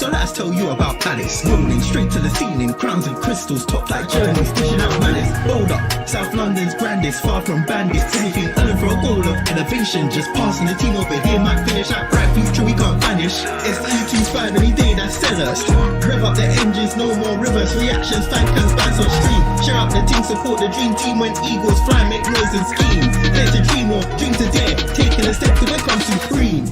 So let us tell you about Palace. Rolling straight to the ceiling, crowns and crystals, top like journeys, dishing out malice. Hold up, South London's grandest, far from bandits. Anything calling for a goal of elevation, just passing the team over here might finish out bright future we can't vanish. It's E25 any day, that's sellers. Rev up the engines, no more reverse reactions, thank and fans on stream. Share up the team, support the dream team when eagles fly, make noise and scheme. Dare to dream or dream to dare, taking a step to become supreme.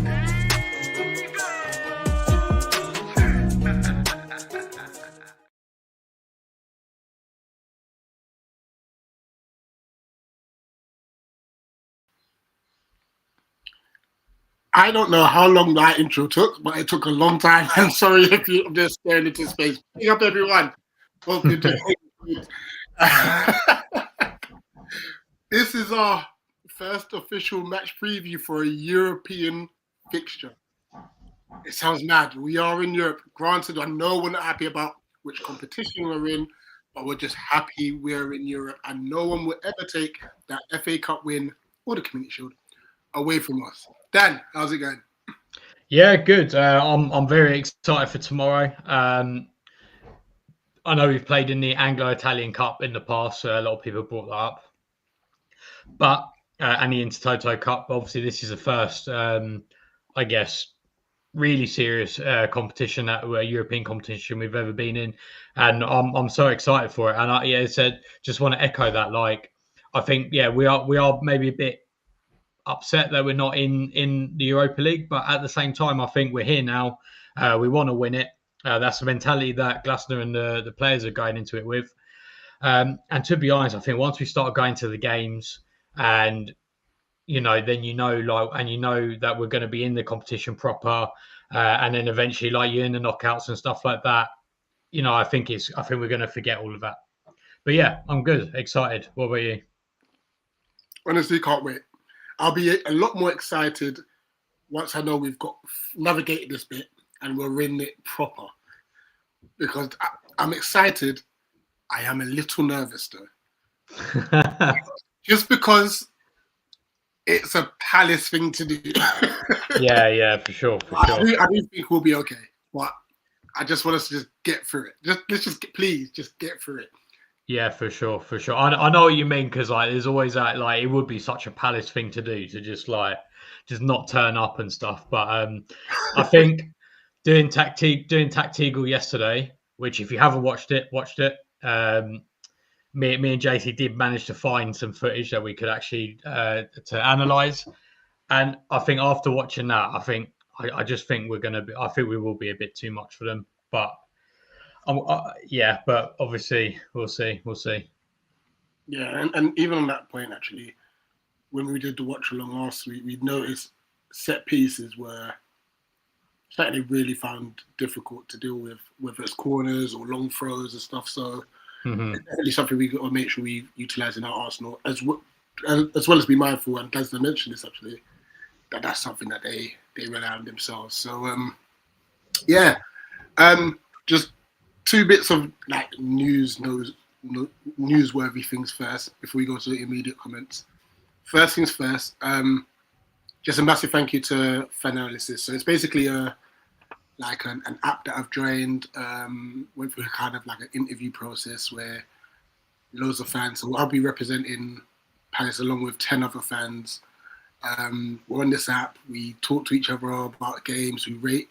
I don't know how long that intro took, but it took a long time. I'm sorry if you're just staring into space. Pick up, everyone. Hope you're doing good. This is our first official match preview for a European fixture. It sounds mad. We are in Europe. Granted, I know we're not happy about which competition we're in, but we're just happy we're in Europe, and no one will ever take that FA Cup win or the Community Shield away from us. Dan, how's it going? Yeah, good. I'm very excited for tomorrow. I know we've played in the Anglo-Italian Cup in the past, so a lot of people brought that up. But and the Intertoto Cup, obviously, this is the first, I guess, really serious competition, European competition we've ever been in, and I'm so excited for it. And I said, just want to echo that. Like, I think, we are maybe a bit upset that we're not in the Europa League, but at the same time, I think we're here now. We want to win it. That's the mentality that Glasner and the players are going into it with. And to be honest, I think once we start going to the games, and then and you know that we're going to be in the competition proper, and then eventually, like, you're in the knockouts and stuff like that. I think we're going to forget all of that. But yeah, I'm good, excited. What about you? Honestly, can't wait. I'll be a lot more excited once I know we've got navigated this bit and we're in it proper. Because I'm excited. I am a little nervous though. Just because it's a Palace thing to do. yeah, for sure. I do think we'll be okay. But I just want us to just get through it. Let's please get through it. Yeah, for sure. I know what you mean, because there's always that, it would be such a Palace thing to do, to just not turn up and stuff. But I think doing Tactical yesterday, which if you haven't watched it. Me and JC did manage to find some footage that we could actually to analyze, and I think after watching that, I just think we will be a bit too much for them, but. But obviously we'll see. Yeah, and even on that point, actually, when we did the watch along last week, we noticed set pieces were something they really found difficult to deal with, whether it's corners or long throws and stuff. So it's definitely something we got to make sure we utilise in our arsenal, as well as be mindful. And Glasner mentioned this actually, that's something that they rely on themselves. So just. Two bits of newsworthy things first before we go to the immediate comments. First things first, just a massive thank you to Fan Analysis. So it's basically an app that I've joined, went through kind of like an interview process where loads of fans, so I'll be representing Palace along with 10 other fans. We're on this app, we talk to each other about games, we rate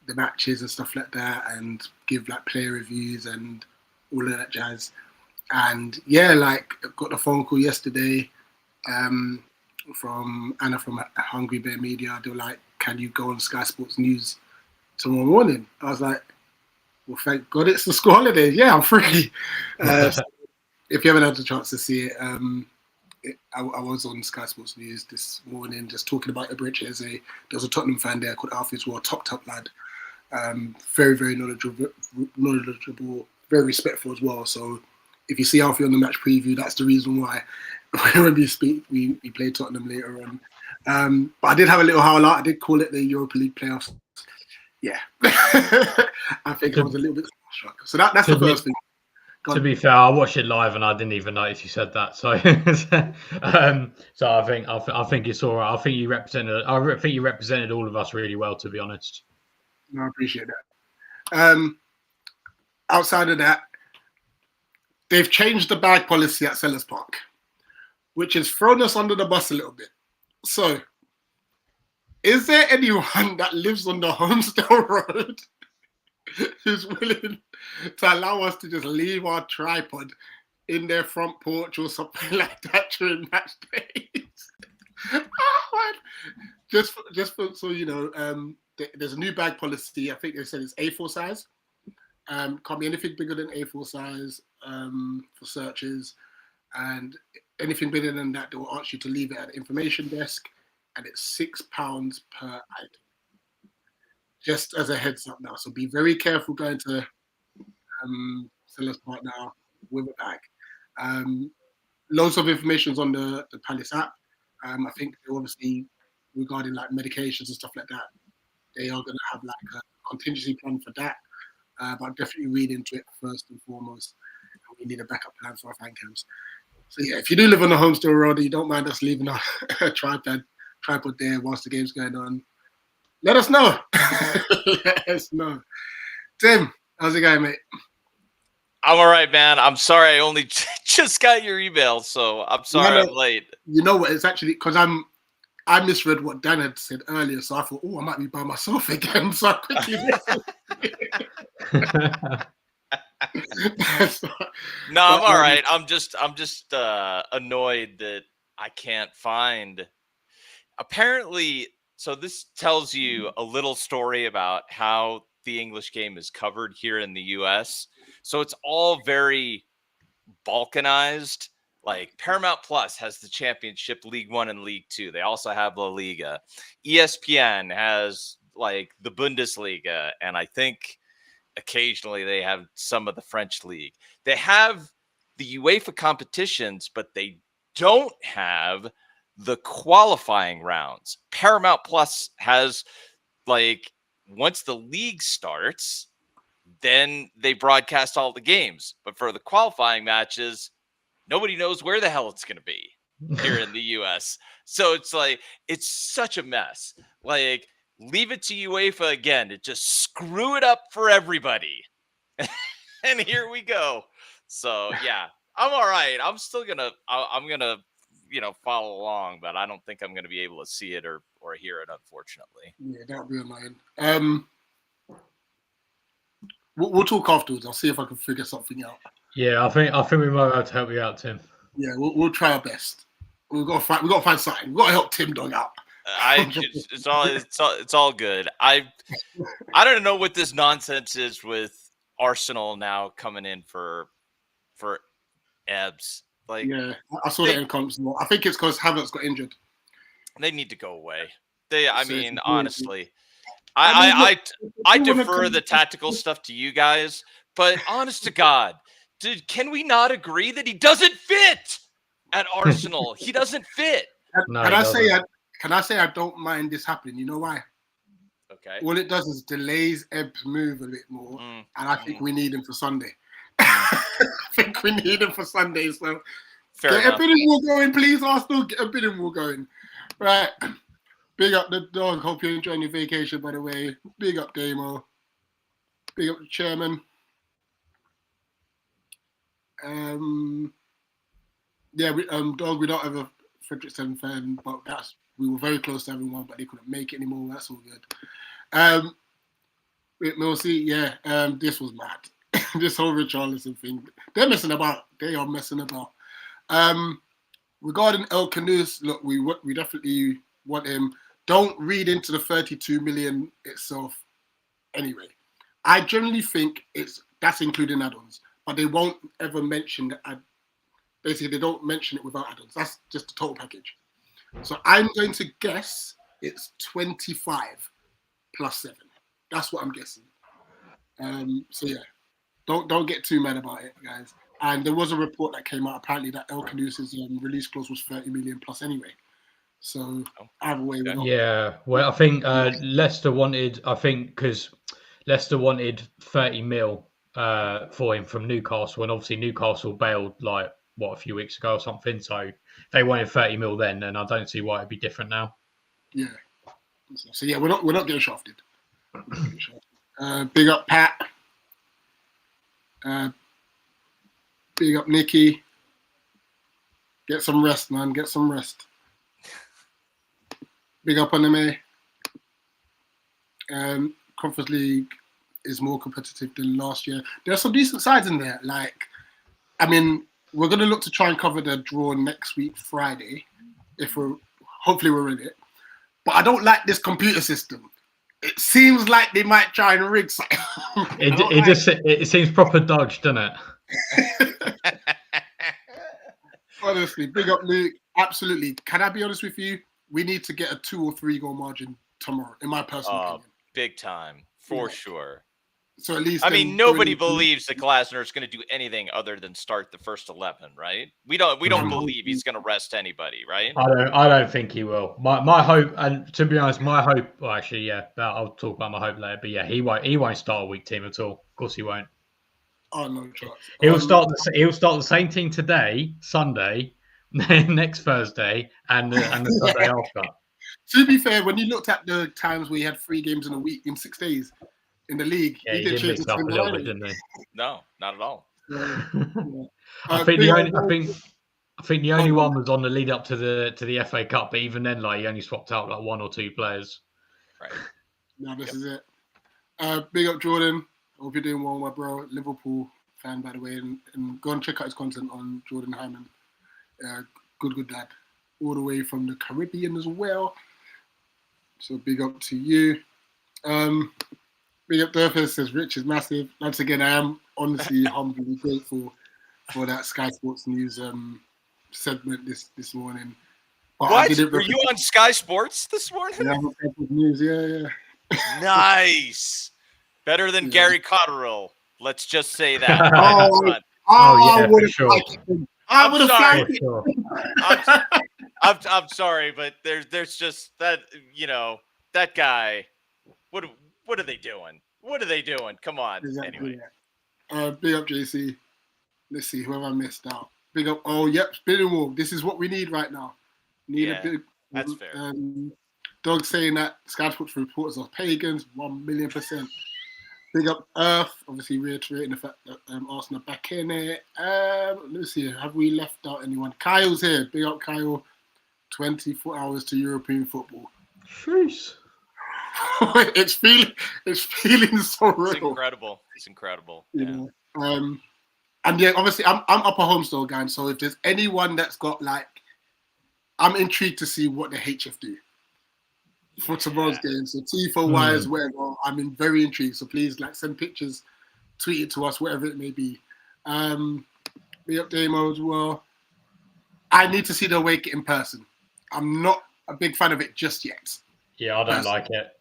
the matches and stuff like that, and give player reviews and all of that jazz. And I got a phone call yesterday from Anna from Hungry Bear Media. They were like, "Can you go on Sky Sports News tomorrow morning?" I was like, "Well, thank God it's the school holiday. Yeah, I'm free." So if you haven't had the chance to see it, I was on Sky Sports News this morning just talking about Iberiche. There was a Tottenham fan there called Alfie as well, top lad. Very, very knowledgeable, very respectful as well. So if you see Alfie on the match preview, that's the reason why when we speak, we play Tottenham later on. But I did have a little howl out. I did call it the Europa League playoffs. Yeah. I think I was a little bit shocked. So that's the first thing. To be fair, I watched it live and I didn't even notice you said that. So, so I think it's all right. I think you represented all of us really well, to be honest. No, I appreciate that. Outside of that, they've changed the bag policy at Sellers Park, which has thrown us under the bus a little bit. So, is there anyone that lives on the Homestead Road who's willing to allow us to just leave our tripod in their front porch or something like that during match days? Just for, so you know, there's a new bag policy. I think they said it's A4 size. Can't be anything bigger than A4 size for searches, and anything bigger than that, they will ask you to leave it at the information desk, and it's £6 per item. Just as a heads up now, so be very careful going to Sellers Park now with a bag. Loads of information is on the Palace app. I think they obviously, regarding like medications and stuff like that, they are going to have like a contingency plan for that. But definitely read into it first and foremost. We need a backup plan for our fan cams. So yeah, if you do live on the Homestead Road, you don't mind us leaving a tripod there whilst the game's going on, let us know. Let us know. Tim, how's it going, mate? I'm all right, man. I'm sorry I only just got your email, so I'm sorry I'm late. You know what? It's actually because I misread what Dan had said earlier, so I thought, oh, I might be by myself again. So I quickly No, I'm all right. I'm just annoyed that I can't find. Apparently, so this tells you a little story about how the English game is covered here in the U.S. So it's all very balkanized. Like Paramount Plus has the Championship, League One and League Two. They also have La Liga. ESPN has like the Bundesliga, and I think occasionally they have some of the French league. They have the UEFA competitions, but they don't have the qualifying rounds. Paramount Plus has like once the league starts, then they broadcast all the games. But for the qualifying matches, nobody knows where the hell it's going to be here in the US. So it's like, it's such a mess. Like, leave it to UEFA again to just screw it up for everybody. And here we go. So yeah, I'm all right. I'm still going to, I'm going to, follow along, but I don't think I'm going to be able to see it or hear it, unfortunately. Yeah, that'll be annoying. We'll talk afterwards. I'll see if I can figure something out. Yeah, I think we might be able to help you out, Tim. Yeah, we'll try our best. We've got to find something. We've got to help Tim Dog out. It's all good. I don't know what this nonsense is with Arsenal now coming in for Ebbs. Like, yeah, I saw that in comments. I think it's because Havertz got injured. They need to go away. Honestly, I defer the tactical stuff to you guys, but honest to God, can we not agree that he doesn't fit at Arsenal? He doesn't fit. Can I say I don't mind this happening? You know why? Okay. All it does is delays Ebbs' move a bit more, and I think we need him for Sunday. I think we need him for Sunday. So get a bidding war going, please, Arsenal. Get a bidding war going. Right. Big up the dog. Hope you're enjoying your vacation, by the way. Big up Damo. Big up the chairman. Dog, we don't have a Fredrikstad fan, but we were very close to having one, but they couldn't make it anymore. That's all good. With Milsey, this was mad. This whole Richarlison thing. They're messing about. They are messing about. Regarding El Canus, look, we definitely want him. Don't read into the 32 million itself anyway. I generally think that's including add-ons, but they won't ever mention that. Basically, they don't mention it without add-ons. That's just the total package. So I'm going to guess it's 25 plus 7. That's what I'm guessing. So yeah, don't get too mad about it, guys. And there was a report that came out apparently that El Canus's release clause was 30 million plus anyway. So either way, yeah. Well, I think Leicester wanted. I think because Leicester wanted 30 mil for him from Newcastle, and obviously Newcastle bailed like a few weeks ago or something. So they wanted 30 mil then, and I don't see why it'd be different now. Yeah. So yeah, we're not getting shafted. Big up Pat. Big up Nikki. Get some rest, man. Get some rest. Big up on MA. Conference League is more competitive than last year. There are some decent sides in there. Like, I mean, we're going to look to try and cover the draw next week, Friday, hopefully we're in it. But I don't like this computer system. It seems like they might try and rig something. It seems proper dodged, doesn't it? Honestly, big up Luke. Absolutely. Can I be honest with you? We need to get a 2 or 3 goal margin tomorrow, in my personal opinion. Big time, for sure. So at least, I mean, nobody believes that Glasner is going to do anything other than start the first 11, right? We don't believe he's going to rest anybody, right? I don't think he will. My hope, and to be honest, my hope. Well, actually, yeah, I'll talk about my hope later. But yeah, he won't start a weak team at all. Of course, he won't. Oh no, chance. He'll start the same team today, Sunday, next Thursday, and the Sunday after. To be fair, when you looked at the times we had 3 games in a week in 6 days in the league, yeah, he did mix it up a little bit, didn't he? No, not at all. I think the only one was on the lead up to the FA Cup, but even then, like, he only swapped out like 1 or 2 players. Right. No, this is it. Big up Jordan. Hope you're doing well, my bro. Liverpool fan, by the way, and go and check out his content on Jordan Hyman. Good dad. All the way from the Caribbean as well. So big up to you. Big up Durfus says Rich is massive. Once again, I am honestly humbly grateful for that Sky Sports News segment this morning. But what? Were you on Sky Sports this morning? Yeah, I'm on Sky Sports News. Yeah. Nice. Better than Gary Cotterill. Let's just say that. Yeah, for sure. I would have flagged it. Sure. I'm sorry, but there's just that, that guy. What are they doing? What are they doing? Come on. Exactly, anyway. Yeah. Big up JC. Let's see whoever I missed out. Big up. Oh, yep. Spinning wall. This is what we need right now. A big. That's fair. Dog saying that Sky Sports reporters are pagans. 1,000,000%. Big up Earth. Obviously reiterating the fact that Arsenal are back in it. Let's see. Have we left out anyone? Kyle's here. Big up Kyle. 24 hours to European football. Jeez. it's feeling so real. It's incredible. Yeah. And yeah, obviously I'm up a home store guy. So if there's anyone that's got I'm intrigued to see what the HF do for tomorrow's game. So Tifo wise, whatever. I'm very intrigued. So please send pictures, tweet it to us, whatever it may be. Be up Damo as well. I need to see the away kit in person. I'm not a big fan of it just yet. Yeah, I don't like it.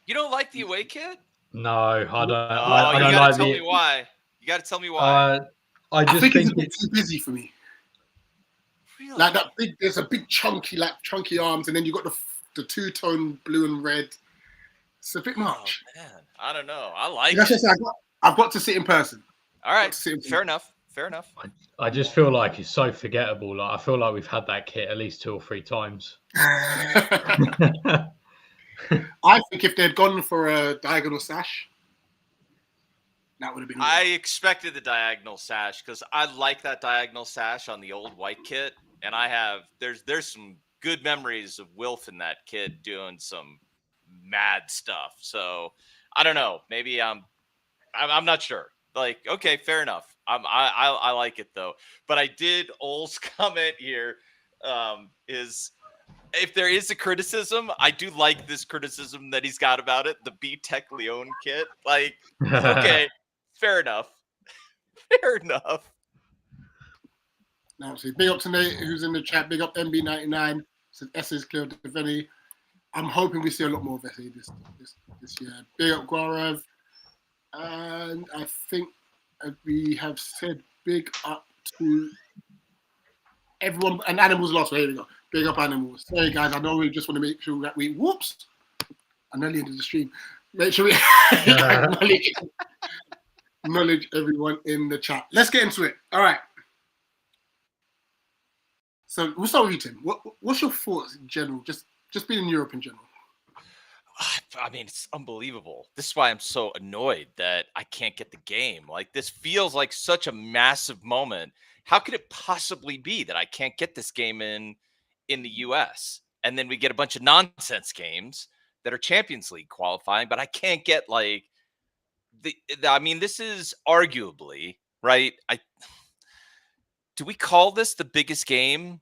You don't like the away kit? No, I don't. I don't like it. Tell me why. You got to tell me why. I think it's a bit too busy for me. Really? Like that big, there's a big chunky arms, and then you got the 2-tone blue and red. It's a bit much. Oh, man. I don't know. I like That's it. just, I've got to sit in person. All right. Fair enough. I just feel like it's so forgettable. Like, I feel like we've had that kit at least 2 or 3 times. I think if they'd gone for a diagonal sash, that would have been. I expected the diagonal sash because I like that diagonal sash on the old white kit, and there's some good memories of Wilf and that kid doing some mad stuff. So I don't know. Maybe I'm not sure. Okay, fair enough. I like it though. But I did Ole's comment here is if there is a criticism, I do like this criticism that he's got about it. The B Tech Leon kit, okay, fair enough. Fair enough. Now, see, big up to Nate, who's in the chat. Big up MB99. Says S is clear to Veni. I'm hoping we see a lot more of Vesey this year. Big up Guarav. And I think we have said big up to everyone. And Animals lost. Here we go. Big up Animals. Sorry, guys. I know we just want to make sure that we. Whoops. I nearly ended the stream. Make sure we acknowledge everyone in the chat. Let's get into it. All right. So we'll start with you, Tim. What's your thoughts in general? Just being in Europe in general. I mean, it's unbelievable. This is why I'm so annoyed that I can't get the game. Like, this feels like such a massive moment. How could it possibly be that I can't get this game in the US? And then we get a bunch of nonsense games that are Champions League qualifying, but I can't get like I mean, this is arguably, right? Do we call this the biggest game?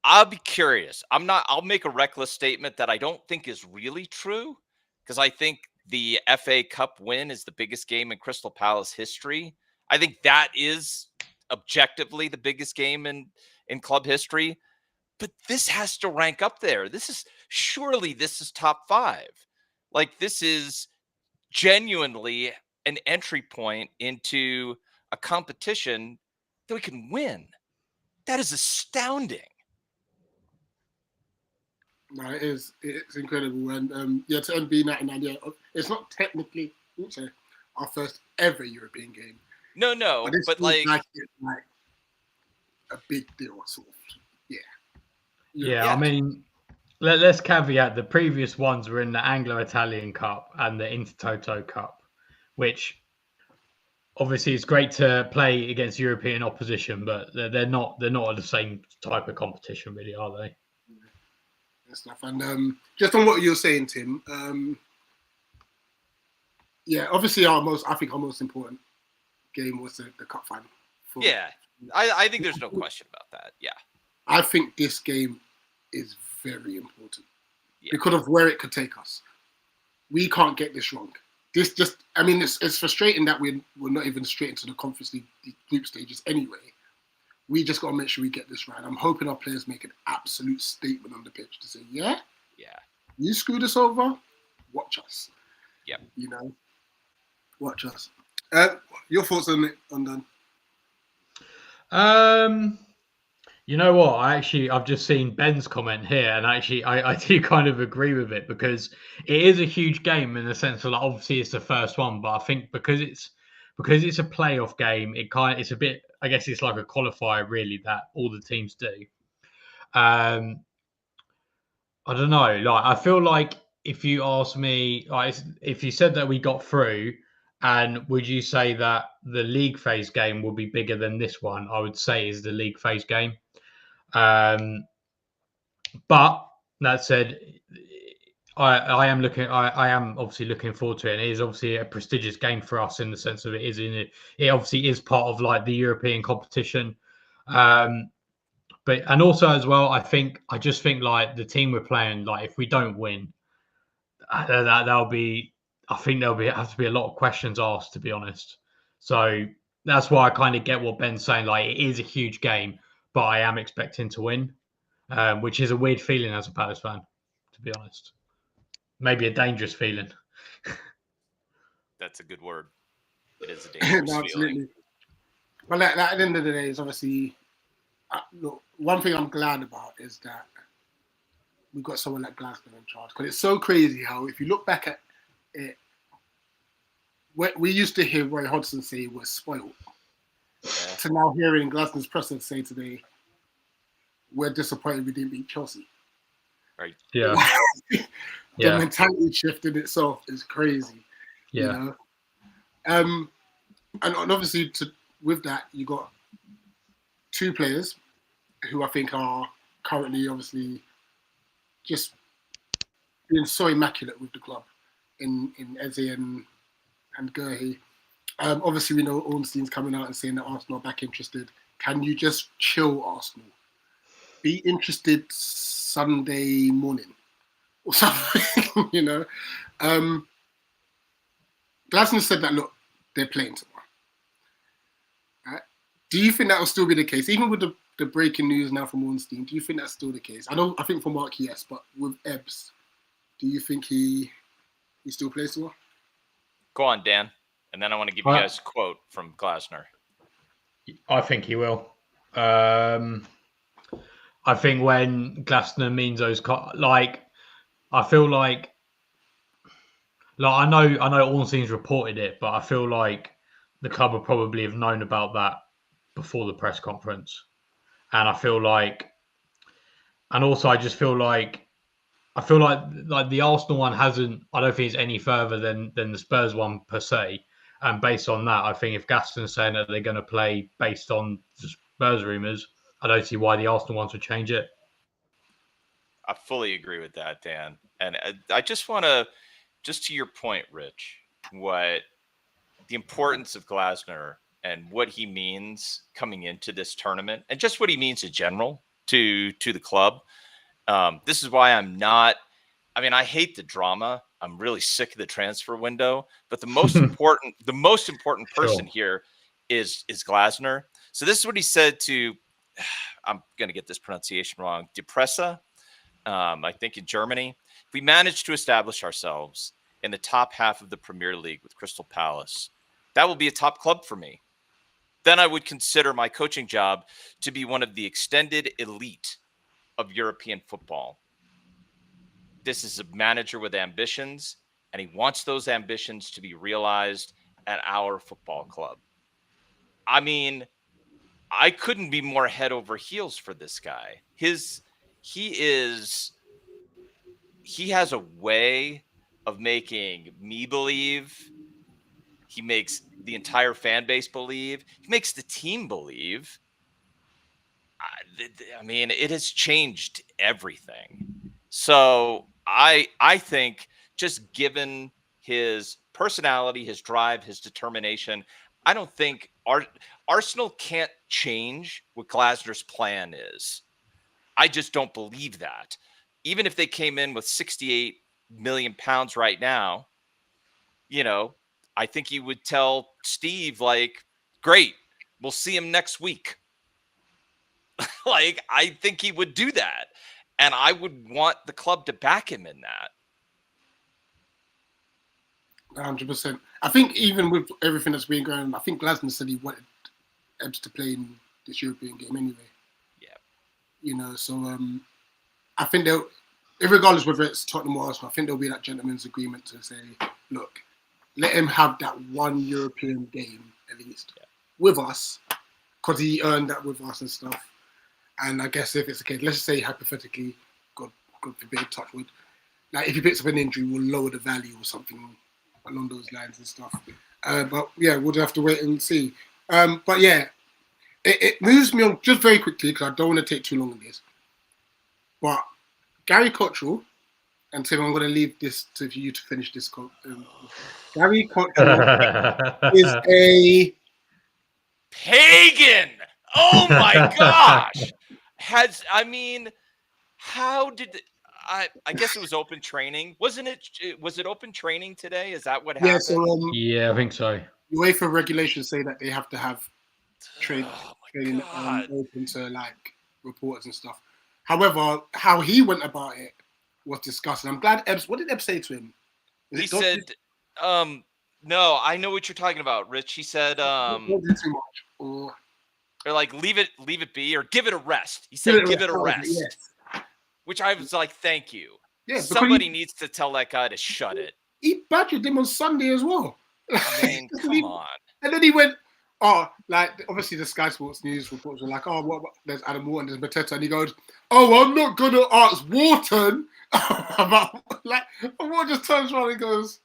I'll be curious. I'll make a reckless statement that I don't think is really true, because I think the FA Cup win is the biggest game in Crystal Palace history. I think that is objectively the biggest game in club history, but this has to rank up there. This is top 5. Like, this is genuinely an entry point into a competition that we can win. That is astounding. No, it's incredible. And to MB99, it's not technically our first ever European game. No, but like it's like a big deal, sort of. Yeah, I mean, let's caveat the previous ones were in the Anglo-Italian Cup and the Intertoto Cup, which obviously it's great to play against European opposition, but they're not the same type of competition, really, are they? And stuff. And just on what you're saying, Tim, obviously our most important game was the cup final. I think there's no question about that. Yeah, I think this game is very important because of where it could take us. We can't get this wrong. It's frustrating that we're not even straight into the Conference League group stages anyway. We just got to make sure we get this right. I'm hoping our players make an absolute statement on the pitch to say, you screw this over, watch us. Yeah, watch us. Your thoughts on it, Dan? You know what? I've just seen Ben's comment here, and actually, I do kind of agree with it, because it is a huge game in the sense of, like, obviously it's the first one, but I think because it's a playoff game, it's a bit. I guess it's like a qualifier, really, that all the teams do. I don't know. Like, I feel like if you ask me, like, if you said that we got through, and would you say that the league phase game will be bigger than this one? I would say is the league phase game. But that said, I am obviously looking forward to it. And it is obviously a prestigious game for us in the sense of it obviously is part of like the European competition. But also as well, I just think like the team we're playing, like if we don't win, have to be a lot of questions asked, to be honest. So that's why I kind of get what Ben's saying. Like, it is a huge game, but I am expecting to win, which is a weird feeling as a Palace fan, to be honest. Maybe a dangerous feeling. That's a good word. It is a dangerous feeling. Well, at the end of the day, is obviously look, one thing I'm glad about is that we've got someone like Glasgow in charge, because it's so crazy how, if you look back at it, we used to hear Roy Hodgson say we're spoiled, to now hearing Glasgow's president say today, we're disappointed we didn't beat Chelsea. Right. Yeah. The mentality shift in itself is crazy. Yeah. And obviously with that, you got two players who I think are currently obviously just being so immaculate with the club in Eze and Gerhi. Obviously, we know Ornstein's coming out and saying that Arsenal are back interested. Can you just chill, Arsenal? Be interested Sunday morning or something, Glasner said that, look, they're playing tomorrow. Right? Do you think that will still be the case? Even with the breaking news now from Ornstein, do you think that's still the case? I think for Mark, yes, but with Ebbs, do you think he still plays tomorrow? Go on, Dan. And then I want to give you guys a quote from Glasner. I think he will. I think when Glasner means those, I feel like I know Ornstein's reported it, but I feel like the club would probably have known about that before the press conference. And I feel like, and also I just feel like I feel like the Arsenal one hasn't. I don't think it's any further than the Spurs one per se. And based on that, I think if Gaston's saying that they're going to play based on the Spurs rumours, I don't see why the Arsenal ones would change it. I fully agree with that, Dan. And I just want to, just to your point, Rich, what the importance of Glasner and what he means coming into this tournament, and just what he means in general to the club. This is why I'm not. I mean, I hate the drama. I'm really sick of the transfer window. But the most important person here is Glasner. So this is what he said to. I'm going to get this pronunciation wrong. Depressa, I think in Germany. If we manage to establish ourselves in the top half of the Premier League with Crystal Palace, that will be a top club for me. Then I would consider my coaching job to be one of the extended elite of European football. This is a manager with ambitions, and he wants those ambitions to be realized at our football club. I mean, I couldn't be more head over heels for this guy. He has a way of making me believe. He makes the entire fan base believe. He makes the team believe. I mean, it has changed everything. So I think just given his personality, his drive, his determination, I don't think Arsenal can't change what Glasner's plan is. I just don't believe that. Even if they came in with 68 million pounds right now, I think he would tell Steve, like, great, we'll see him next week. Like, I think he would do that. And I would want the club to back him in that. 100%. I think even with everything that's been going on, I think Glasner said he wanted Ebbs to play in this European game anyway. Yeah. So I think they'll, regardless whether it's Tottenham or Arsenal, I think there'll be that gentleman's agreement to say, look, let him have that one European game at least with us, because he earned that with us and stuff. And I guess if it's the case, let's just say hypothetically, God forbid, touch wood, like if he picks up an injury, we'll lower the value or something along those lines and stuff. But yeah, we'll have to wait and see. But yeah, it moves me on just very quickly because I don't want to take too long on this. But Gary Cottrell, and Tim, I'm going to leave this to you to finish this. Gary Cottrell is a pagan. Oh my gosh! How did I guess it was open training? Wasn't it? Was it open training today? Is that what happened? Yeah, I think so. UEFA regulations say that they have to have training open to like reporters and stuff. However, how he went about it was disgusting. I'm glad Ebbs. What did Ebbs say to him? He said, "No, I know what you're talking about, Rich." He said, "Don't do too much." Or like leave it be, or give it a rest. He said, "Give it a rest." Yes. Which I was like, "Thank you." Yeah, somebody needs to tell that guy to shut it. He badgered him on Sunday as well. I mean, come on. And then he went, like obviously the Sky Sports News reports were like, what there's Adam Wharton, there's Mateta, and he goes, I'm not gonna ask Wharton about like, and Wharton just turns around and goes,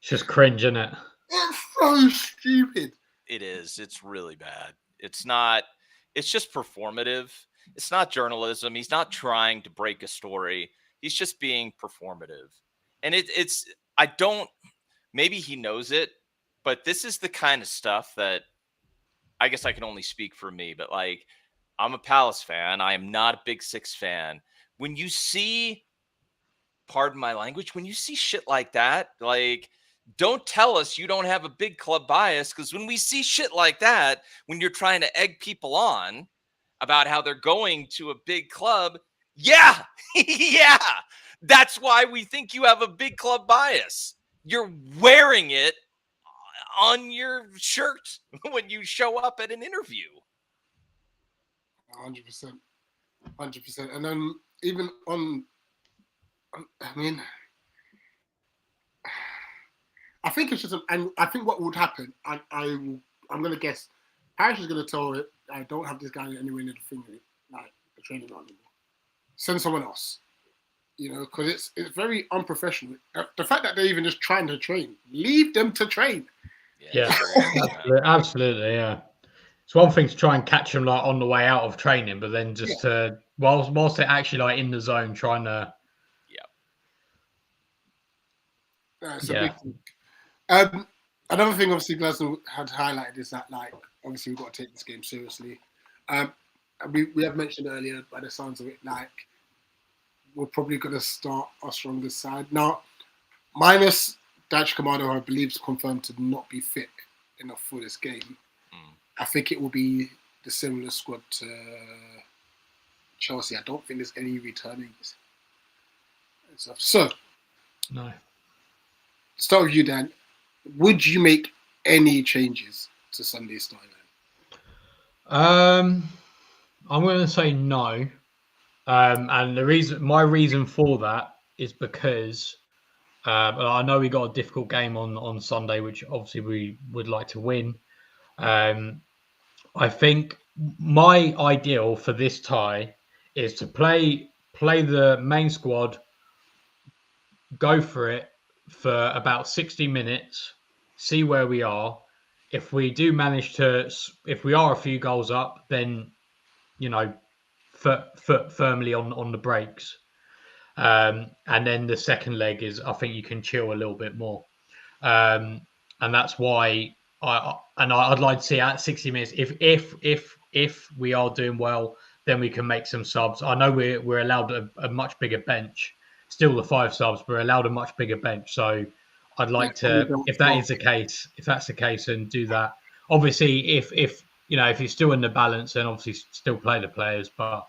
just cringe, isn't it? It's so stupid. It is. It's really bad. It's not. It's just performative. It's not journalism. He's not trying to break a story. He's just being performative. And it's. I don't. Maybe he knows it, but this is the kind of stuff that I guess I can only speak for me. But like, I'm a Palace fan. I am not a Big Six fan. When you see, pardon my language, when you see shit like that, like, don't tell us you don't have a big club bias, because when we see shit like that, when you're trying to egg people on about how they're going to a big club, yeah, that's why we think you have a big club bias. You're wearing it on your shirt when you show up at an interview. 100%. And then even on, I mean, I think it's just, and I think what would happen, I'm going to guess, Parish is going to tell it, I don't have this guy anywhere near the thing, like the training ground anymore. send someone else. You know, because it's very unprofessional. The fact that they're even just trying to train, leave them to train. Yeah, absolutely, yeah. It's one thing to try and catch them like on the way out of training, but then just to whilst they're actually like in the zone trying to. It's a big thing. Another thing, obviously, Glasgow had highlighted is that, like, obviously, we've got to take this game seriously. We have mentioned earlier, by the sounds of it, like, we're probably going to start our strongest side. Now, minus Dutch Kamado, who I believe is confirmed to not be fit enough for this game, I think it will be the similar squad to Chelsea. I don't think there's any returnings and stuff. So, no. Start with you, Dan. Would you make any changes to Sunday's starting line? I'm going to say no. And my reason for that is because I know we got a difficult game on Sunday, which obviously we would like to win. I think my ideal for this tie is to play the main squad, go for it for about 60 minutes, see where we are. If we do manage if we are a few goals up, then, you know, foot firmly on the brakes. And then the second leg is, I think you can chill a little bit more. And that's why I'd like to see at 60 minutes, if we are doing well, then we can make some subs. I know we're allowed a much bigger bench, still the 5 subs, but we're allowed a much bigger bench. So I'd like to, if that's the case, and do that. Obviously, if you're still in the balance, then obviously still play the players, but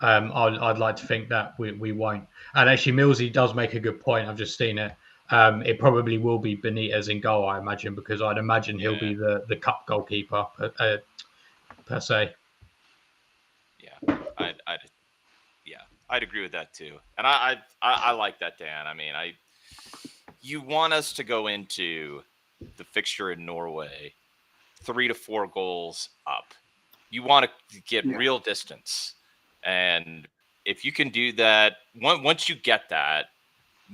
I'd like to think that we won't. And actually, Millsy does make a good point. I've just seen it. It probably will be Benitez in goal, I imagine, because I'd imagine he'll be the cup goalkeeper per se. Yeah, I'd agree with that too. And I like that, Dan. I mean, you want us to go into the fixture in Norway 3 to 4 goals up. You want to get real distance. And if you can do that, once you get that,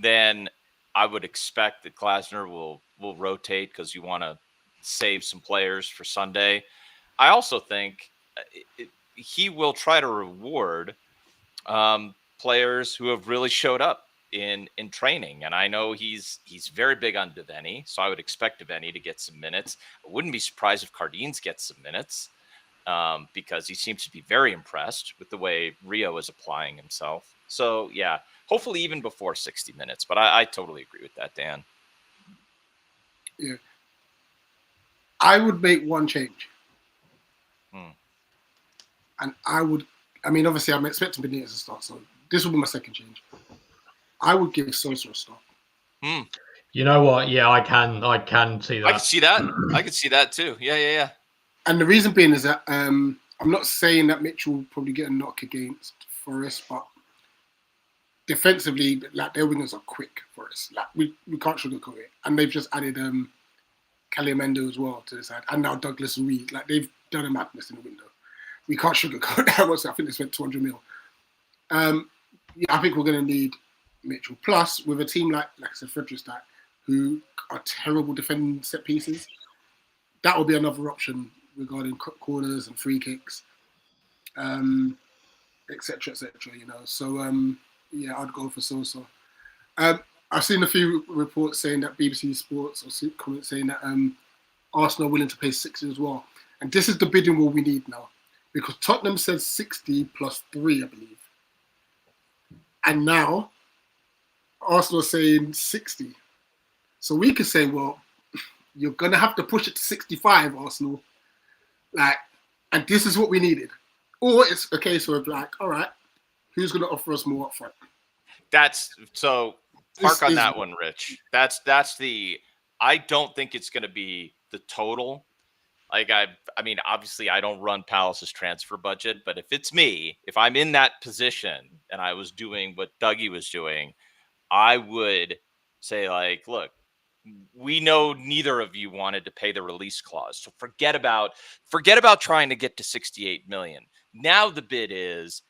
then I would expect that Glasner will rotate, because you want to save some players for Sunday. I also think he will try to reward players who have really showed up in training. And I know he's very big on Devaney, so I would expect Devaney to get some minutes. I wouldn't be surprised if Cardines gets some minutes. Because he seems to be very impressed with the way Rio is applying himself. So, yeah, hopefully even before 60 minutes. But I totally agree with that, Dan. Yeah. I would make one change. And obviously, I'm expecting Benitez to start, so this will be my second change. I would give Sosa a start. You know what? Yeah, I can see that. I can see that. I can see that too. Yeah. And the reason being is that I'm not saying that Mitchell will probably get a knock against Forest, but defensively, like, their wingers are quick for us. Like, we can't sugarcoat it. And they've just added Caliamendo as well to the side, and now Douglas Reed. Like, they've done a madness in the window. We can't sugarcoat that. I think they spent 200 mil. I think we're going to need Mitchell. Plus, with a team like I said, Fredrikstad, who are terrible defending set pieces, that will be another option regarding corners and free kicks, etc., you know. So, I'd go for Sosa. I've seen a few reports saying that BBC Sports or comments saying that Arsenal are willing to pay 60 as well. And this is the bidding war we need now, because Tottenham says 60 plus 3, I believe. And now Arsenal are saying 60. So we could say, well, you're going to have to push it to 65, Arsenal. Like, and this is what we needed. Or it's a case where, like, all right, who's going to offer us more upfront? Park on that one, Rich. That's I don't think it's going to be the total. Like, I mean, obviously I don't run Palace's transfer budget, but if it's me, if I'm in that position and I was doing what Dougie was doing, I would say, like, look, we know neither of you wanted to pay the release clause. So forget about trying to get to 68 million. Now the bid is,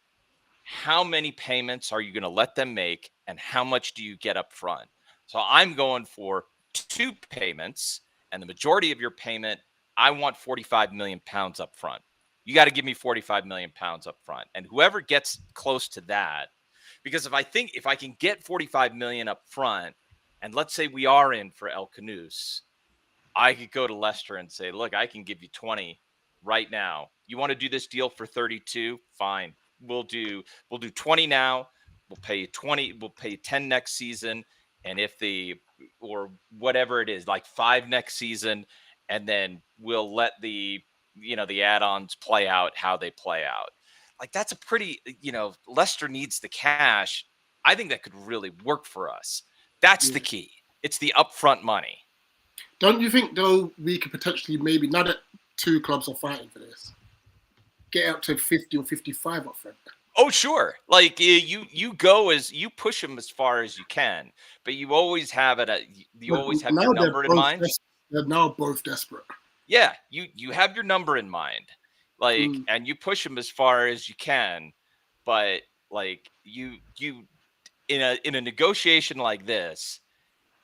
how many payments are you going to let them make, and how much do you get up front? So I'm going for 2 payments, and the majority of your payment, I want 45 million pounds up front. You got to give me 45 million pounds up front. And whoever gets close to that, because if I can get 45 million up front, and let's say we are in for El Canoes, I could go to Leicester and say, look, I can give you 20 right now. You want to do this deal for 32? Fine. We'll do 20 now. We'll pay you 20. We'll pay you 10 next season. And or whatever it is, like 5 next season. And then we'll let the add-ons play out how they play out. Like, that's a pretty, Leicester needs the cash. I think that could really work for us. That's the key. It's the upfront money. Don't you think, though, we could potentially, maybe, now that 2 clubs are fighting for this, get up to 50 or 55 up front? Oh, sure. Like, you push them as far as you can, but you always have your number in mind. They're now both desperate. Yeah, you have your number in mind, like, and you push them as far as you can, but like you in a negotiation like this,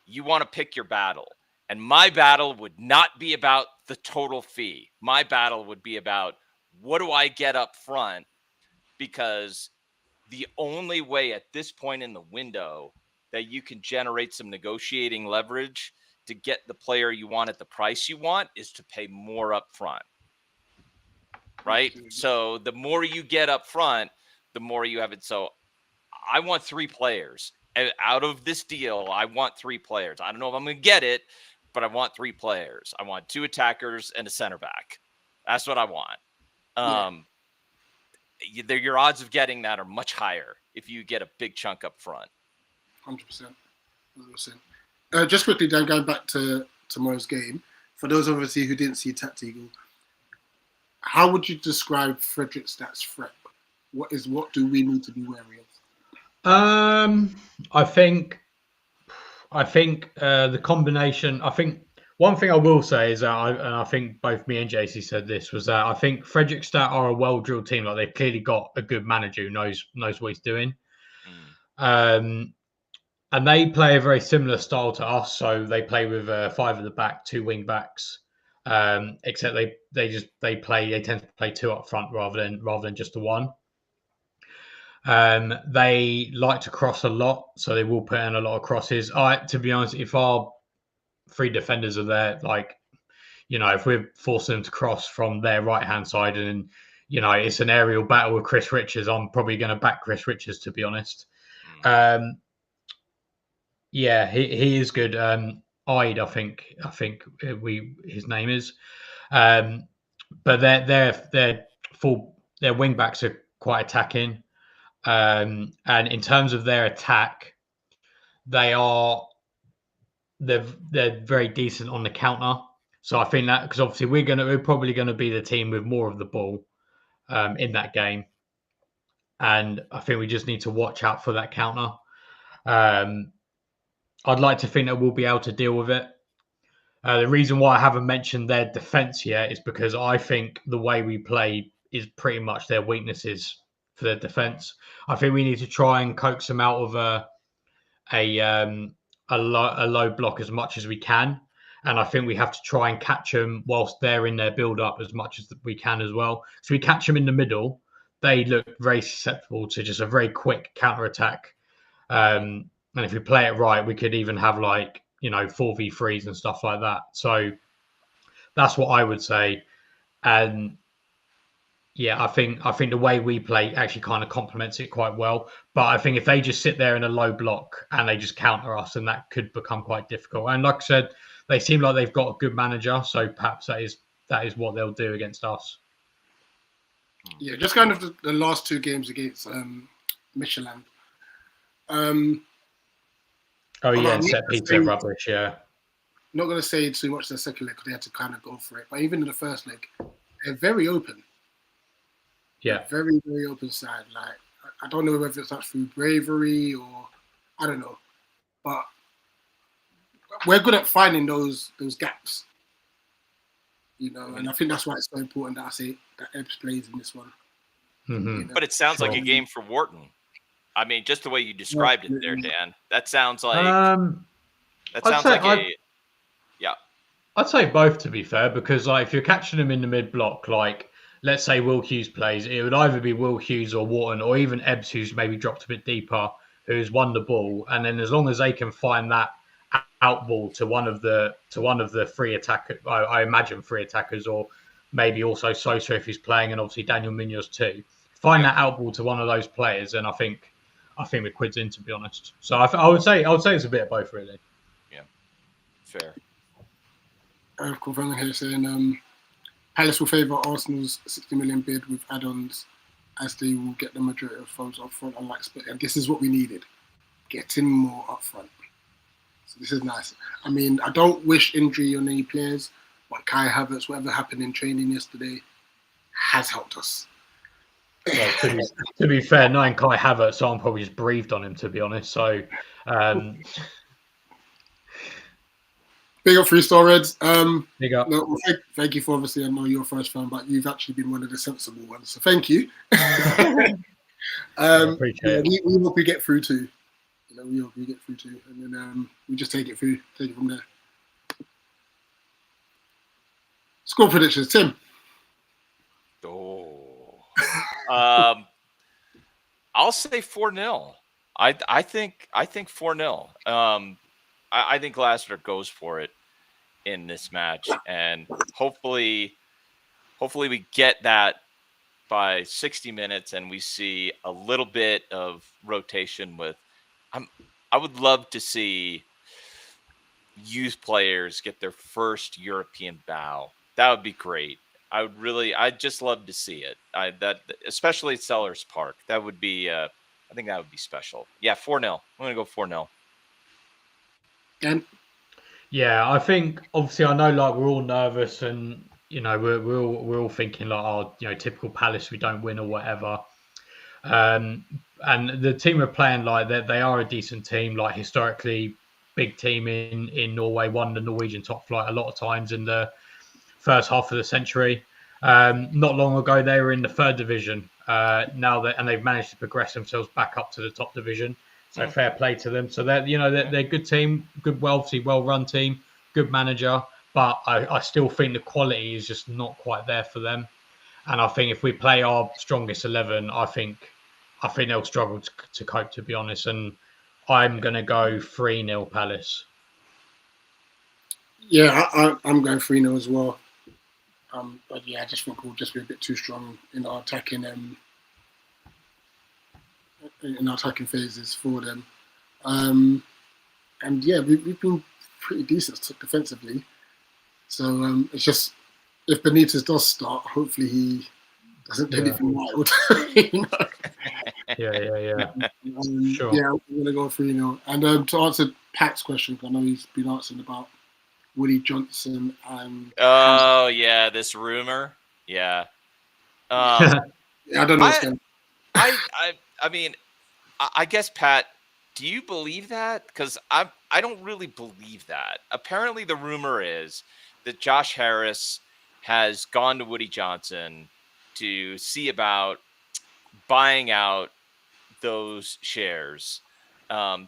you want to pick your battle. And my battle would not be about the total fee. My battle would be about, what do I get up front? Because the only way at this point in the window that you can generate some negotiating leverage to get the player you want at the price you want is to pay more up front. Right? So the more you get up front, the more you have it. So I want 3 players. Out of this deal, I want 3 players. I don't know if I'm going to get it, but I want 3 players. I want 2 attackers and a center back. That's what I want. Your odds of getting that are much higher if you get a big chunk up front. 100%. Just quickly, Dan, going back to tomorrow's game, for those obviously who didn't see Tactical, how would you describe Fredrikstad's threat? What do we need to be wary of? I think the combination. I think one thing I will say is that I think both me and JC said this, was that I think Fredrikstad are a well-drilled team. Like, they've clearly got a good manager who knows what he's doing. And they play a very similar style to us. So they play with 5 at the back, 2 wing backs. Except they tend to play 2 up front rather than just the 1. They like to cross a lot, so they will put in a lot of crosses. To be honest, if our 3 defenders are there, like, if we're forcing them to cross from their right hand side, and it's an aerial battle with Chris Richards, I'm probably going to back Chris Richards, to be honest. Yeah, he is good. I think his name is. But their wing backs are quite attacking. And in terms of their attack, they're very decent on the counter. So I think that, because obviously we're probably gonna be the team with more of the ball in that game, and I think we just need to watch out for that counter. I'd like to think that we'll be able to deal with it. The reason why I haven't mentioned their defense yet is because I think the way we play is pretty much their weaknesses for their defense. I think we need to try and coax them out of a low block as much as we can. And I think we have to try and catch them whilst they're in their build-up as much as we can as well. So we catch them in the middle, they look very susceptible to just a very quick counter-attack. And if we play it right, we could even have 4v3s and stuff like that. So that's what I would say. And yeah, I think the way we play actually kind of complements it quite well. But I think if they just sit there in a low block and they just counter us, then that could become quite difficult. And like I said, they seem like they've got a good manager, so perhaps that is what they'll do against us. Yeah, just kind of the last 2 games against Michelin. And set piece of rubbish, yeah. Not going to say too much in the second leg because they had to kind of go for it. But even in the first leg, they're very open. Yeah. Very, very open side. Like, I don't know whether it's that through bravery or I don't know. But we're good at finding those gaps. And I think that's why it's so important that I say that Ebbs plays in this one. You know? But it sounds like Sure. a game for Wharton. I mean, just the way you described it there, Dan. That sounds like I'd say yeah. I'd say both, to be fair, because like if you're catching them in the mid block, like let's say Will Hughes plays, it would either be Will Hughes or Wharton, or even Ebbs, who's maybe dropped a bit deeper, who's won the ball, and then as long as they can find that out ball to one of the three attackers, I imagine three attackers, or maybe also Sosa if he's playing, and obviously Daniel Munoz too. Find that out ball to one of those players, and I think we're quids in, to be honest. So I would say it's a bit of both, really. Yeah, fair. Cool thing here saying Palace will favour Arsenal's 60 million bid with add-ons, as they will get the majority of funds up front, unlike Split. And this is what we needed, getting more up front. So this is nice. I mean, I don't wish injury on any players, but Kai Havertz, whatever happened in training yesterday, has helped us. Well, to be fair, knowing Kai Havertz, someone probably just breathed on him, to be honest. So, big up 3-star Reds. big up. No, thank you for, obviously, I know you're a first fan, but you've actually been one of the sensible ones. So thank you. Appreciate it. We hope we get through too. You know, we hope we get through too, and then we just take it from there. Score predictions, Tim. I'll say 4-0. I think 4-0. I think Glasner goes for it in this match, and hopefully we get that by 60 minutes, and we see a little bit of rotation with. I would love to see youth players get their first European bow. That would be great. I'd just love to see it. Especially at Sellers Park. That would be. I think that would be special. Yeah, 4-0. I'm gonna go 4-0. And Yeah, I think obviously I know like we're all nervous, and you know we're all thinking like, oh, you know, typical Palace, we don't win or whatever. And the team are playing like they are a decent team, like historically big team in Norway, won the Norwegian top flight a lot of times in the first half of the century. Not long ago they were in the third division. And they've managed to progress themselves back up to the top division. So fair play to them. So they're a good team, obviously well-run team, good manager. But I still think the quality is just not quite there for them. And I think if we play our strongest 11, I think they'll struggle to cope, to be honest. And I'm going to go 3-0 Palace. yeah, I'm going 3-0 as well. But yeah, I just think we'll just be a bit too strong in our attacking phases for them. And yeah, we've been pretty decent defensively. So it's just, if Benitez does start, hopefully he doesn't do anything wild. You know? Yeah. Sure. Yeah, I'm going to go 3-0. And to answer Pat's question, I know he's been answering about Woody Johnson and... Oh, yeah, this rumor. Yeah. I don't know what's going on. I mean, I guess, Pat, do you believe that? Because I don't really believe that. Apparently, the rumor is that Josh Harris has gone to Woody Johnson to see about buying out those shares. The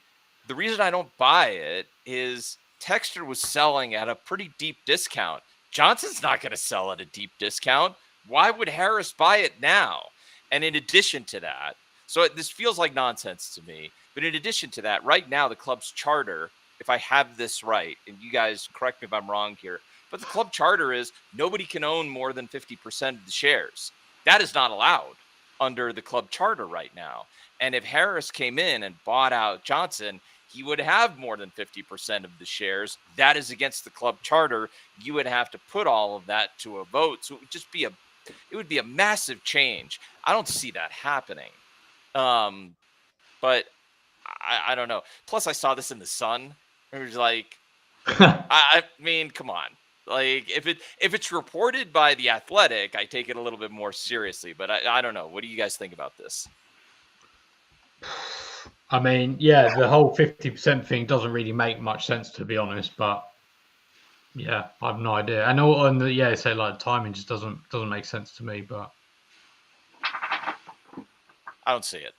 reason I don't buy it is Texter was selling at a pretty deep discount. Johnson's not going to sell at a deep discount. Why would Harris buy it now? And in addition to that, so this feels like nonsense to me, but in addition to that, right now the club's charter, if I have this right, and you guys correct me if I'm wrong here, but the club charter is nobody can own more than 50% of the shares. That is not allowed under the club charter right now. And if Harris came in and bought out Johnson, he would have more than 50% of the shares. That is against the club charter. You would have to put all of that to a vote. So it would be a massive change. I don't see that happening. But I don't know. Plus, I saw this in the Sun. It was like, I mean, come on. Like, if it's reported by The Athletic, I take it a little bit more seriously. But I don't know. What do you guys think about this? I mean, yeah, the whole 50% thing doesn't really make much sense, to be honest. But yeah, I have no idea. And say like the timing just doesn't make sense to me. But I don't see it.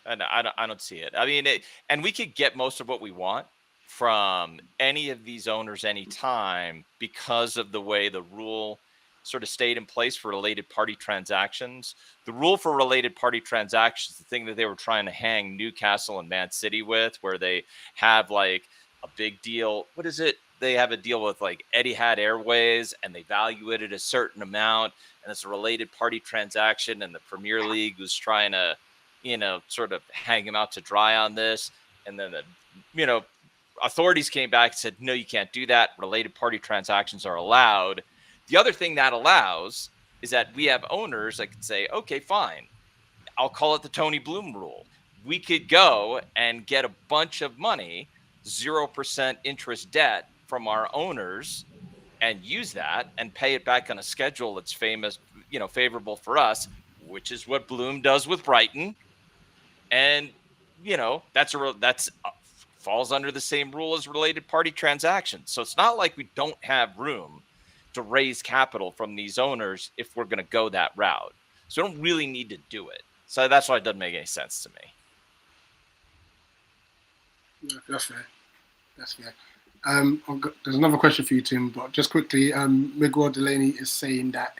And I don't see it. I mean, and we could get most of what we want from any of these owners anytime because of the way the rule sort of stayed in place for related party transactions. The rule for related party transactions, the thing that they were trying to hang Newcastle and Man City with, where they have like a big deal. What is it? They have a deal with like Etihad Airways and they value it at a certain amount. And it's a related party transaction. And the Premier League was trying to, sort of hang him out to dry on this. And then the, authorities came back and said, no, you can't do that. Related party transactions are allowed. The other thing that allows is that we have owners that can say, okay, fine. I'll call it the Tony Bloom rule. We could go and get a bunch of money, 0% interest debt from our owners and use that and pay it back on a schedule that's favorable for us, which is what Bloom does with Brighton. And, that's falls under the same rule as related party transactions. So it's not like we don't have room to raise capital from these owners if we're going to go that route. So we don't really need to do it. So that's why it doesn't make any sense to me. Yeah, that's fair. That's fair. There's another question for you, Tim, but just quickly, Miguel Delaney is saying that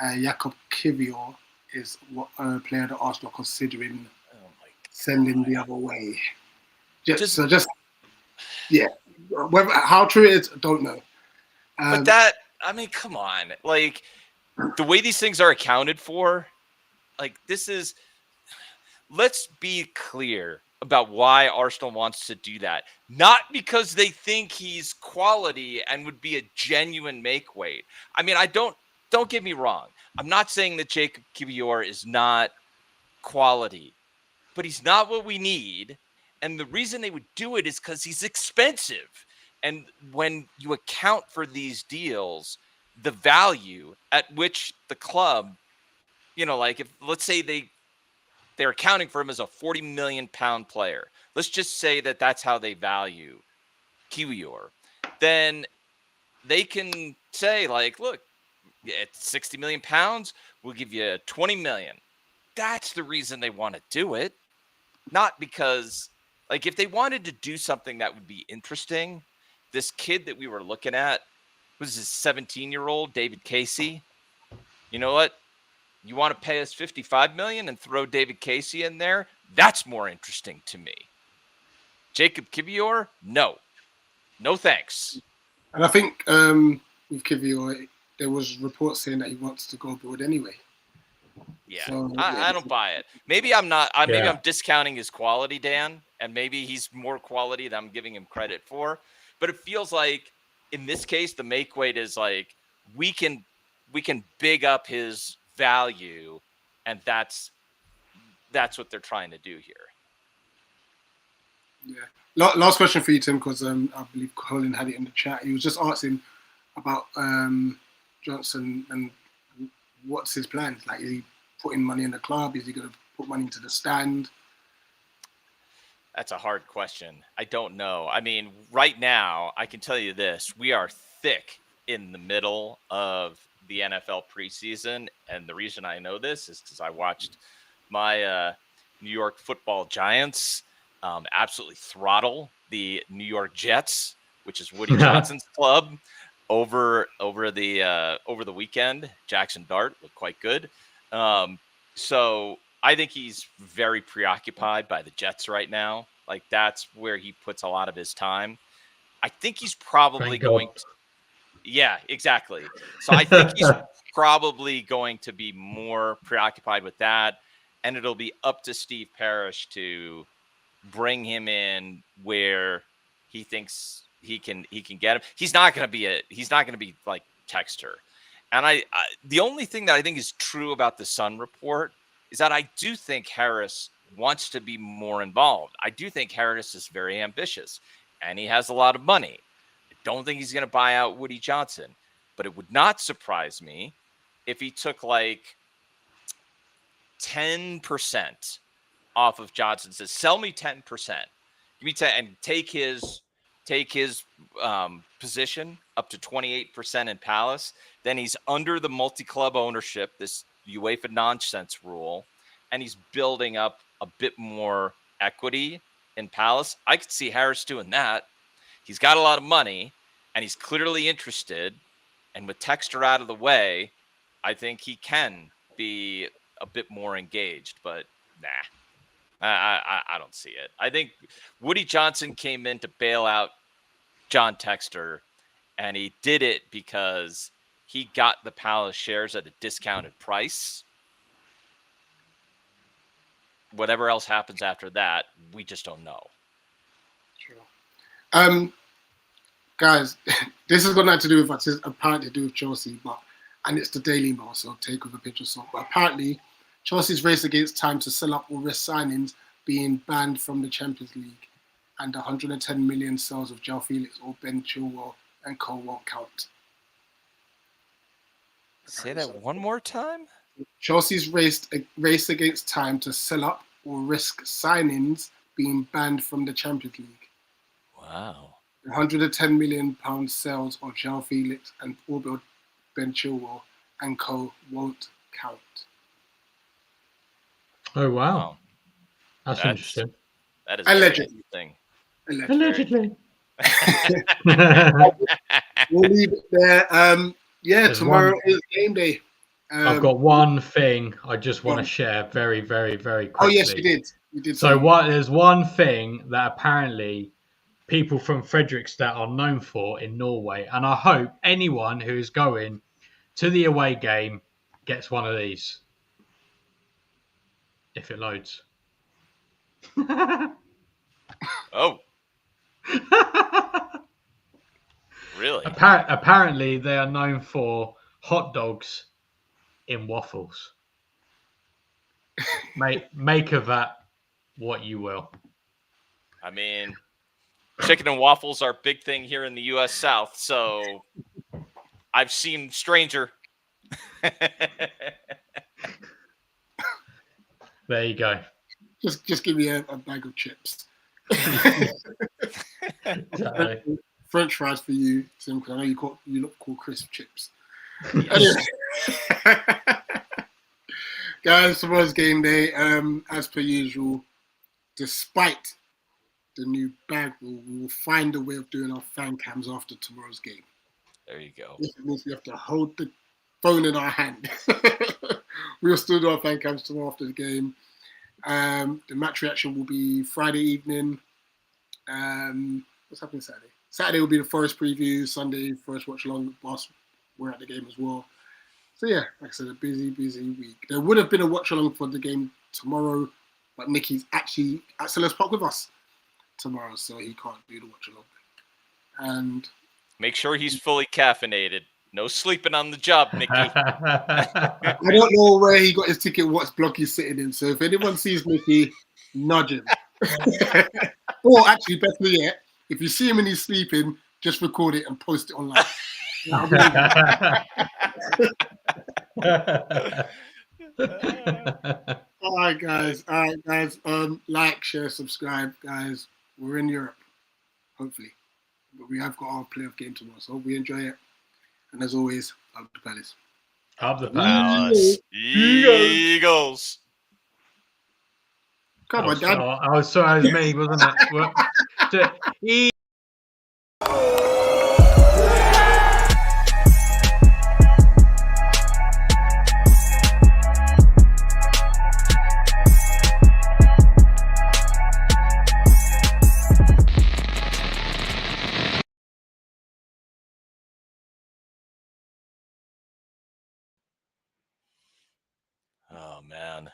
Jakub Kivior is what a player that Arsenal are considering sending the other way. How true it is, I don't know. But come on, like the way these things are accounted for, like let's be clear about why Arsenal wants to do that. Not because they think he's quality and would be a genuine make weight. I mean, don't get me wrong. I'm not saying that Jakub Kivior is not quality, but he's not what we need. And the reason they would do it is because he's expensive. And when you account for these deals, the value at which the club, like if let's say they're accounting for him as a 40 million pound player. Let's just say that that's how they value Kiwior. Then they can say like, look, at 60 million pounds, we'll give you 20 million. That's the reason they want to do it. Not because, like, if they wanted to do something that would be interesting, this kid that we were looking at was this 17-year-old David Casey. You know what? You want to pay us 55 million and throw David Casey in there? That's more interesting to me. Jakub Kivior? No, thanks. And I think with Kivior, there was reports saying that he wants to go abroad anyway. Yeah, so, I don't buy it. Maybe I'm not. Maybe I'm discounting his quality, Dan, and maybe he's more quality than I'm giving him credit for. But it feels like in this case, the make weight is like we can big up his value, and that's what they're trying to do here. Yeah. Last question for you, Tim, because I believe Colin had it in the chat. He was just asking about Johnson and what's his plans. Like, is he putting money in the club? Is he going to put money into the stand? That's a hard question. I don't know. I mean, right now, I can tell you this. We are thick in the middle of the NFL preseason. And the reason I know this is because I watched my New York football Giants absolutely throttle the New York Jets, which is Woody Johnson's club, over the weekend. Jackson Dart looked quite good. So I think he's very preoccupied by the Jets right now. Like, that's where he puts a lot of his time. I think he's probably going to, yeah, exactly. So I think he's probably going to be more preoccupied with that. And it'll be up to Steve Parrish to bring him in where he thinks he can get him. He's not going to be like Texter. And I the only thing that I think is true about the Sun report is that I do think Harris wants to be more involved. I do think Harris is very ambitious and he has a lot of money. I don't think he's going to buy out Woody Johnson, but it would not surprise me if he took like 10% off of Johnson. Says, sell me 10%. Give me 10 and take his position up to 28% in Palace. Then he's under the multi-club ownership, this UEFA nonsense rule. and he's building up a bit more equity in Palace, I could see Harris doing that. He's got a lot of money, and he's clearly interested. And with Textor out of the way, I think he can be a bit more engaged. But nah, I don't see it. I think Woody Johnson came in to bail out John Textor, and he did it because he got the Palace shares at a discounted price. Whatever else happens after that, we just don't know. Sure. Guys, this has got nothing to do with us. It's apparently to do with Chelsea, and it's the Daily Mail, so take with a pinch of salt. But apparently, Chelsea's race against time to sell up or risk signings being banned from the Champions League, and 110 million sales of João Felix or Ben Chilwell and Cole won't count. Say that one more time. Chelsea's race against time to sell up or risk signings being banned from the Champions League. Wow. 110 million pound sales of João Felix and Ben Chilwell and Co won't count. Oh wow, Wow. that's interesting. That is Allegedly. interesting. Allegedly. We'll leave it there. There's tomorrow one- is game day. I've got one thing I just want to share very, very, very quickly. Oh yes, you did. You did. So there's one thing that apparently people from Fredrikstad are known for in Norway, and I hope anyone who is going to the away game gets one of these. If it loads. Oh, really? Apparently, they are known for hot dogs in waffles. Make of that what you will. I mean, chicken and waffles are a big thing here in the U.S. South, so I've seen stranger. There you go. Just give me a bag of chips. Exactly. French fries for you, Tim, because I know you look called crisp chips. Anyway. Guys, tomorrow's game day. As per usual, despite the new bag rule, we will find a way of doing our fan cams after tomorrow's game. There you go. This means we have to hold the phone in our hand. We'll still do our fan cams tomorrow after the game. The match reaction will be Friday evening. What's happening Saturday? Saturday will be the Forest preview. Sunday, Forest watch along. Whilst we're at the game as well. So yeah, like I said, a busy week. There would have been a watch along for the game tomorrow, but Nicky's actually at Sellers Park with us tomorrow, so he can't do the watch along. And Make sure he's fully caffeinated. No sleeping on the job, Mickey. I don't know where he got his ticket, what block he's sitting in. So if anyone sees Nicky, nudge him. Or actually, better yet, if you see him and he's sleeping, just record it and post it online. All right, guys. Like, share, subscribe, guys. We're in Europe, hopefully. But we have got our playoff game tomorrow, so hope we enjoy it. And as always, up the Palace. Up the Palace. Eagles. Come on, Dad. I was sorry, it was me, wasn't it? Oh, man.